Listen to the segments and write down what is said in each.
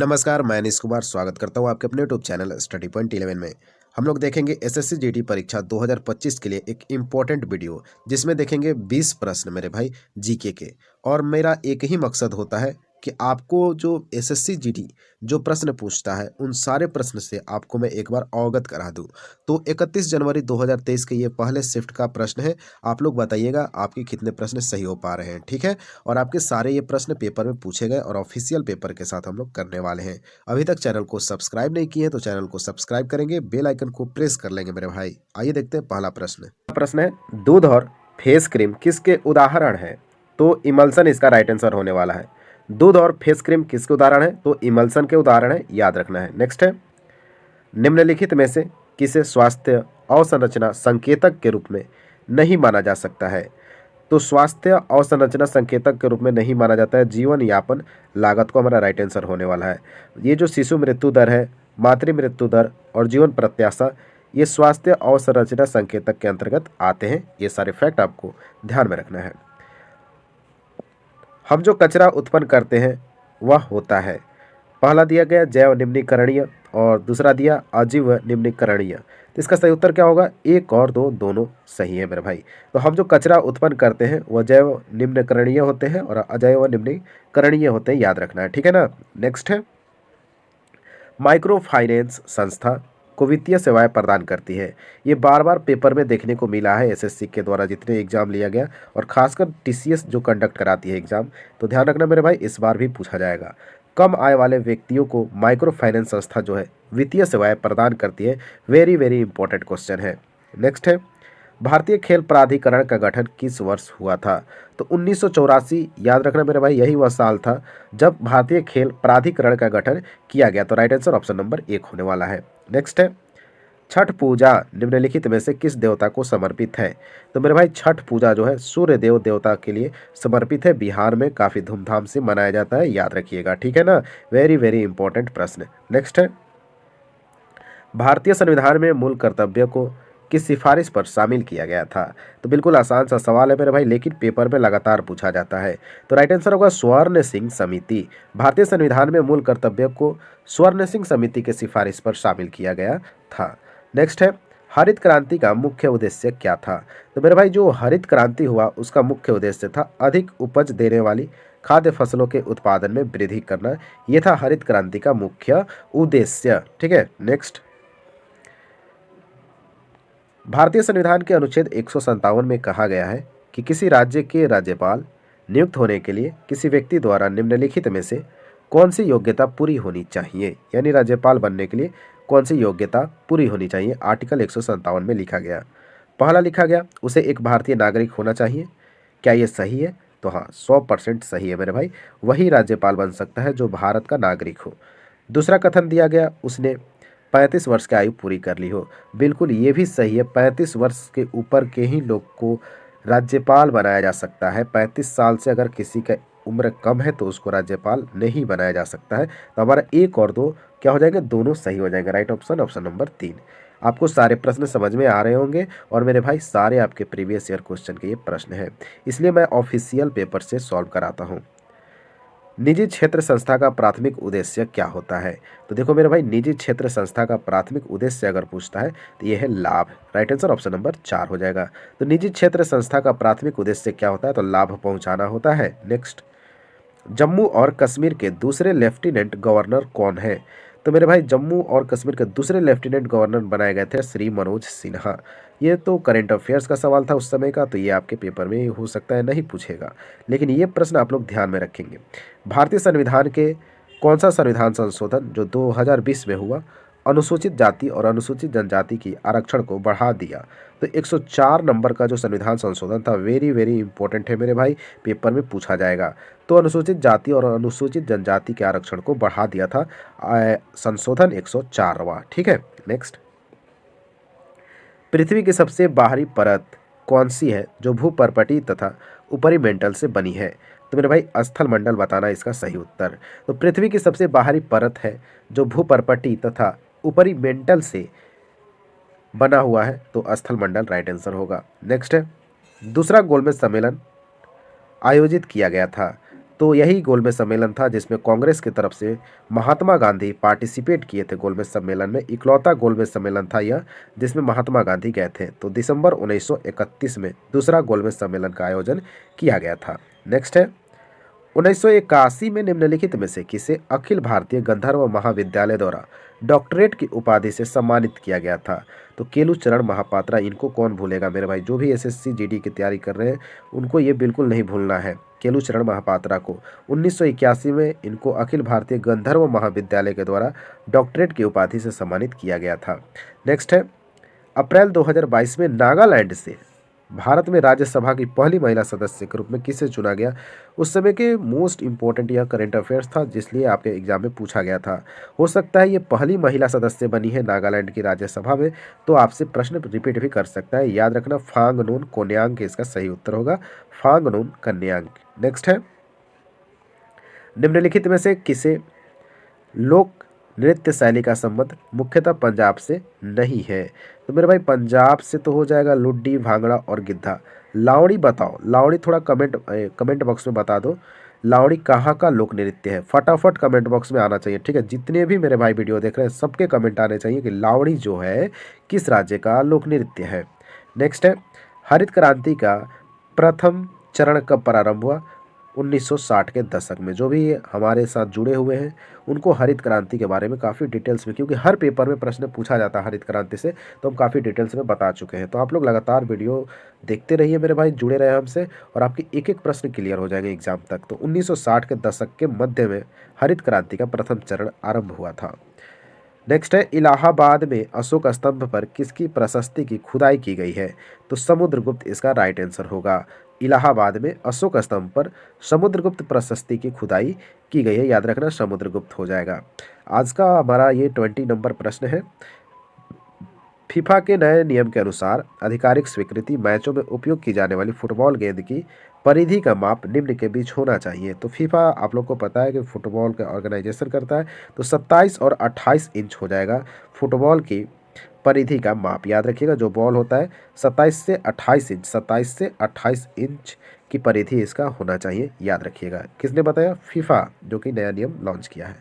नमस्कार, मैं अनीश कुमार स्वागत करता हूँ आपके अपने यूट्यूब चैनल स्टडी पॉइंट 11 में। हम लोग देखेंगे एसएससी जीडी परीक्षा 2025 के लिए एक इम्पोर्टेंट वीडियो, जिसमें देखेंगे 20 प्रश्न मेरे भाई जीके के। और मेरा एक ही मकसद होता है कि आपको जो एसएससी जीडी जो प्रश्न पूछता है उन सारे प्रश्न से आपको मैं एक बार अवगत करा दूं। तो 31 जनवरी 2023 के ये पहले शिफ्ट का प्रश्न है। आप लोग बताइएगा आपके कितने प्रश्न सही हो पा रहे हैं, ठीक है। और आपके सारे ये प्रश्न पेपर में पूछे गए और ऑफिशियल पेपर के साथ हम लोग करने वाले हैं। अभी तक चैनल को सब्सक्राइब नहीं किए हैं तो चैनल को सब्सक्राइब करेंगे, बेल आइकन को प्रेस कर लेंगे मेरे भाई। आइए देखते हैं पहला प्रश्न। प्रश्न है, दूध और फेस क्रीम किसके उदाहरण है? तो इमल्सन इसका राइट आंसर होने वाला है। दूध और फेस क्रीम किसके उदाहरण है? तो इमल्सन के उदाहरण है, याद रखना है। नेक्स्ट है, निम्नलिखित में से किसे स्वास्थ्य अवसंरचना संकेतक के रूप में नहीं माना जा सकता है? तो स्वास्थ्य अवसंरचना संकेतक के रूप में नहीं माना जाता है जीवन यापन लागत को हमारा राइट आंसर होने वाला है। ये जो शिशु मृत्यु दर है, मातृ मृत्यु दर और जीवन प्रत्याशा, ये स्वास्थ्य अवसंरचना संकेतक के अंतर्गत आते हैं। ये सारे फैक्ट आपको ध्यान में रखना है। हम जो कचरा उत्पन्न करते हैं वह होता है, पहला दिया गया जैव निम्नीकरणीय और दूसरा दिया अजीव निम्नीकरणीय। तो इसका सही उत्तर क्या होगा? एक और दो दोनों सही है मेरे भाई। तो हम जो कचरा उत्पन्न करते हैं वह जैव निम्नीकरणीय होते हैं और अजैव निम्नीकरणीय होते हैं, याद रखना है, ठीक है ना। नेक्स्ट है, माइक्रो फाइनेंस संस्था को वित्तीय सेवाएं प्रदान करती है। ये बार बार पेपर में देखने को मिला है एसएससी के द्वारा जितने एग्जाम लिया गया, और खासकर टीसीएस जो कंडक्ट कराती है एग्जाम। तो ध्यान रखना मेरे भाई, इस बार भी पूछा जाएगा। कम आय वाले व्यक्तियों को माइक्रो फाइनेंस संस्था जो है वित्तीय सेवाएं प्रदान करती है। वेरी वेरी इंपॉर्टेंट क्वेश्चन है। नेक्स्ट है, भारतीय खेल प्राधिकरण का गठन किस वर्ष हुआ था? तो 1984, याद रखना मेरे भाई, यही वह साल था जब भारतीय खेल प्राधिकरण का गठन किया गया। तो राइट आंसर ऑप्शन नंबर 1 होने वाला है। नेक्स्ट है, छठ पूजा निम्नलिखित में से किस देवता को समर्पित है? तो मेरे भाई छठ पूजा जो है सूर्य देव देवता के लिए समर्पित है। बिहार में काफ़ी धूमधाम से मनाया जाता है, याद रखिएगा, ठीक है ना। वेरी वेरी इंपॉर्टेंट प्रश्न। नेक्स्ट है, भारतीय संविधान में मूल कर्तव्य को किस सिफारिश पर शामिल किया गया था? तो बिल्कुल आसान सा सवाल है मेरे भाई, लेकिन पेपर में लगातार पूछा जाता है। तो राइट आंसर होगा स्वर्ण सिंह समिति। भारतीय संविधान में मूल कर्तव्य को स्वर्ण सिंह समिति के सिफारिश पर शामिल किया गया था। नेक्स्ट है, हरित क्रांति का मुख्य उद्देश्य क्या था? तो मेरे भाई जो हरित क्रांति हुआ उसका मुख्य उद्देश्य था अधिक उपज देने वाली खाद्य फसलों के उत्पादन में वृद्धि करना। यह था हरित क्रांति का मुख्य उद्देश्य, ठीक है। नेक्स्ट, भारतीय संविधान के अनुच्छेद 157 में कहा गया है कि किसी राज्य के राज्यपाल नियुक्त होने के लिए किसी व्यक्ति द्वारा निम्नलिखित में से कौन सी योग्यता पूरी होनी चाहिए? यानी राज्यपाल बनने के लिए कौन सी योग्यता पूरी होनी चाहिए? आर्टिकल 157 में लिखा गया। पहला लिखा गया, उसे एक भारतीय नागरिक होना चाहिए। क्या ये सही है? तो हाँ, 100% सही है मेरे भाई। वही राज्यपाल बन सकता है जो भारत का नागरिक हो। दूसरा कथन दिया गया, उसने 35 वर्ष की आयु पूरी कर ली हो। बिल्कुल ये भी सही है, 35 वर्ष के ऊपर के ही लोग को राज्यपाल बनाया जा सकता है। 35 साल से अगर किसी का उम्र कम है तो उसको राज्यपाल नहीं बनाया जा सकता है। तो हमारा एक और दो क्या हो जाएंगे? दोनों सही हो जाएंगे। Right option option number 3। आपको सारे प्रश्न समझ में आ रहे होंगे, और मेरे भाई सारे आपके प्रीवियस ईयर क्वेश्चन के ये प्रश्न हैं, इसलिए मैं ऑफिशियल पेपर से सॉल्व कराता हूँ। निजी क्षेत्र संस्था का प्राथमिक उद्देश्य क्या होता है? तो देखो मेरे भाई, निजी क्षेत्र संस्था का प्राथमिक उद्देश्य अगर पूछता है तो यह है लाभ। राइट आंसर ऑप्शन नंबर 4 हो जाएगा। तो निजी क्षेत्र संस्था का प्राथमिक उद्देश्य क्या होता है? तो लाभ पहुंचाना होता है। नेक्स्ट, जम्मू और कश्मीर के दूसरे लेफ्टिनेंट गवर्नर कौन है? तो मेरे भाई जम्मू और कश्मीर के दूसरे लेफ्टिनेंट गवर्नर बनाए गए थे श्री मनोज सिन्हा। ये तो करंट अफेयर्स का सवाल था उस समय का, तो ये आपके पेपर में हो सकता है नहीं पूछेगा, लेकिन ये प्रश्न आप लोग ध्यान में रखेंगे। भारतीय संविधान के कौन सा संविधान संशोधन जो 2020 में हुआ अनुसूचित जाति और अनुसूचित जनजाति की आरक्षण को बढ़ा दिया? तो 104 नंबर का जो संविधान संशोधन था, वेरी वेरी इंपॉर्टेंट है मेरे भाई, पेपर में पूछा जाएगा। तो अनुसूचित जाति और अनुसूचित जनजाति के आरक्षण को बढ़ा दिया था संशोधन 104वां, ठीक है। नेक्स्ट, पृथ्वी की सबसे बाहरी परत कौन सी है जो भूपर्पटी तथा ऊपरी मेंटल से बनी है? तो मेरे भाई स्थल मंडल बताना इसका सही उत्तर। तो पृथ्वी की सबसे बाहरी परत है जो भूपर्पटी तथा ऊपरी मेंटल से बना हुआ है, तो स्थल मंडल राइट आंसर होगा। नेक्स्ट है, दूसरा गोलमेज सम्मेलन आयोजित किया गया था तो यही गोलमेज सम्मेलन था जिसमें कांग्रेस की तरफ से महात्मा गांधी पार्टिसिपेट किए थे। गोलमेज सम्मेलन में इकलौता गोलमेज सम्मेलन था यह जिसमें महात्मा गांधी गए थे। तो दिसंबर 1931 में दूसरा गोलमेज सम्मेलन का आयोजन किया गया था। नेक्स्ट है 1981 में निम्नलिखित में से किसे अखिल भारतीय गंधर्व महाविद्यालय द्वारा डॉक्टरेट की उपाधि से सम्मानित किया गया था। तो केलुचरण महापात्रा, इनको कौन भूलेगा मेरे भाई, जो भी एसएससी जीडी की तैयारी कर रहे हैं उनको ये बिल्कुल नहीं भूलना है। केलुचरण महापात्रा को 1981 में इनको अखिल भारतीय गंधर्व महाविद्यालय के द्वारा डॉक्टरेट की उपाधि से सम्मानित किया गया था। नेक्स्ट है अप्रैल 2022 में नागालैंड से भारत में राज्यसभा की पहली महिला सदस्य के रूप में किसे चुना गया। उस समय के मोस्ट इम्पोर्टेंट यह करंट अफेयर्स था जिसलिए आपके एग्जाम में पूछा गया था। हो सकता है ये पहली महिला सदस्य बनी है नागालैंड की राज्यसभा में, तो आपसे प्रश्न रिपीट भी कर सकता है। याद रखना फांगनोन कोन्यांग इसका सही उत्तर होगा, फांगनोन कन्यांग। नेक्स्ट है निम्नलिखित में से किसे लोक नृत्य शैली का संबंध मुख्यतः पंजाब से नहीं है। तो मेरे भाई पंजाब से तो हो जाएगा लुड्डी, भांगड़ा और गिद्धा। लावड़ी बताओ, लावड़ी थोड़ा कमेंट बॉक्स में बता दो, लावड़ी कहाँ का लोक नृत्य है। फटाफट कमेंट बॉक्स में आना चाहिए, ठीक है। जितने भी मेरे भाई वीडियो देख रहे हैं सबके कमेंट आने चाहिए कि लावड़ी जो है किस राज्य का लोक नृत्य है। नेक्स्ट है हरित क्रांति का प्रथम चरण कब प्रारंभ हुआ। 1960 के दशक में। जो भी हमारे साथ जुड़े हुए हैं उनको हरित क्रांति के बारे में काफ़ी डिटेल्स में, क्योंकि हर पेपर में प्रश्न पूछा जाता है हरित क्रांति से, तो हम काफ़ी डिटेल्स में बता चुके हैं। तो आप लोग लगातार वीडियो देखते रहिए मेरे भाई, जुड़े रहे हमसे और आपके एक एक प्रश्न क्लियर हो जाएंगे एग्जाम तक। तो 1960 के दशक के मध्य में हरित क्रांति का प्रथम चरण आरंभ हुआ था। नेक्स्ट है इलाहाबाद में अशोक स्तंभ पर किसकी प्रशस्ति की खुदाई की गई है। तो समुद्रगुप्त इसका राइट आंसर होगा। इलाहाबाद में अशोक स्तंभ पर समुद्रगुप्त प्रशस्ति की खुदाई की गई है, याद रखना समुद्रगुप्त हो जाएगा। आज का हमारा ये 20 नंबर प्रश्न है। फीफा के नए नियम के अनुसार आधिकारिक स्वीकृति मैचों में उपयोग की जाने वाली फुटबॉल गेंद की परिधि का माप निम्न के बीच होना चाहिए। तो फीफा आप लोग को पता है कि फुटबॉल का ऑर्गेनाइजेशन करता है, तो 27 और 28 इंच हो जाएगा फुटबॉल की परिधि का माप। याद रखिएगा जो बॉल होता है 27 से 28 इंच, 27 से 28 इंच की परिधि इसका होना चाहिए, याद रखिएगा। किसने बताया? फीफा, जो कि नया नियम लॉन्च किया है।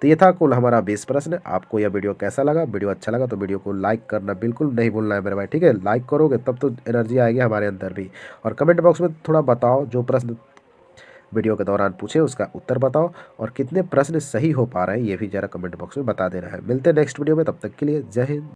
तो ये था कुल हमारा 20 प्रश्न। आपको यह वीडियो कैसा लगा? वीडियो अच्छा लगा तो वीडियो को लाइक करना बिल्कुल नहीं भूलना है मेरे भाई, ठीक है। लाइक करोगे तब तो एनर्जी आएगी हमारे अंदर भी। और कमेंट बॉक्स में थोड़ा बताओ, जो प्रश्न वीडियो के दौरान पूछे उसका उत्तर बताओ, और कितने प्रश्न सही हो पा रहे हैं ये भी जरा कमेंट बॉक्स में बता देना है। मिलते हैं नेक्स्ट वीडियो में, तब तक के लिए जय हिंद।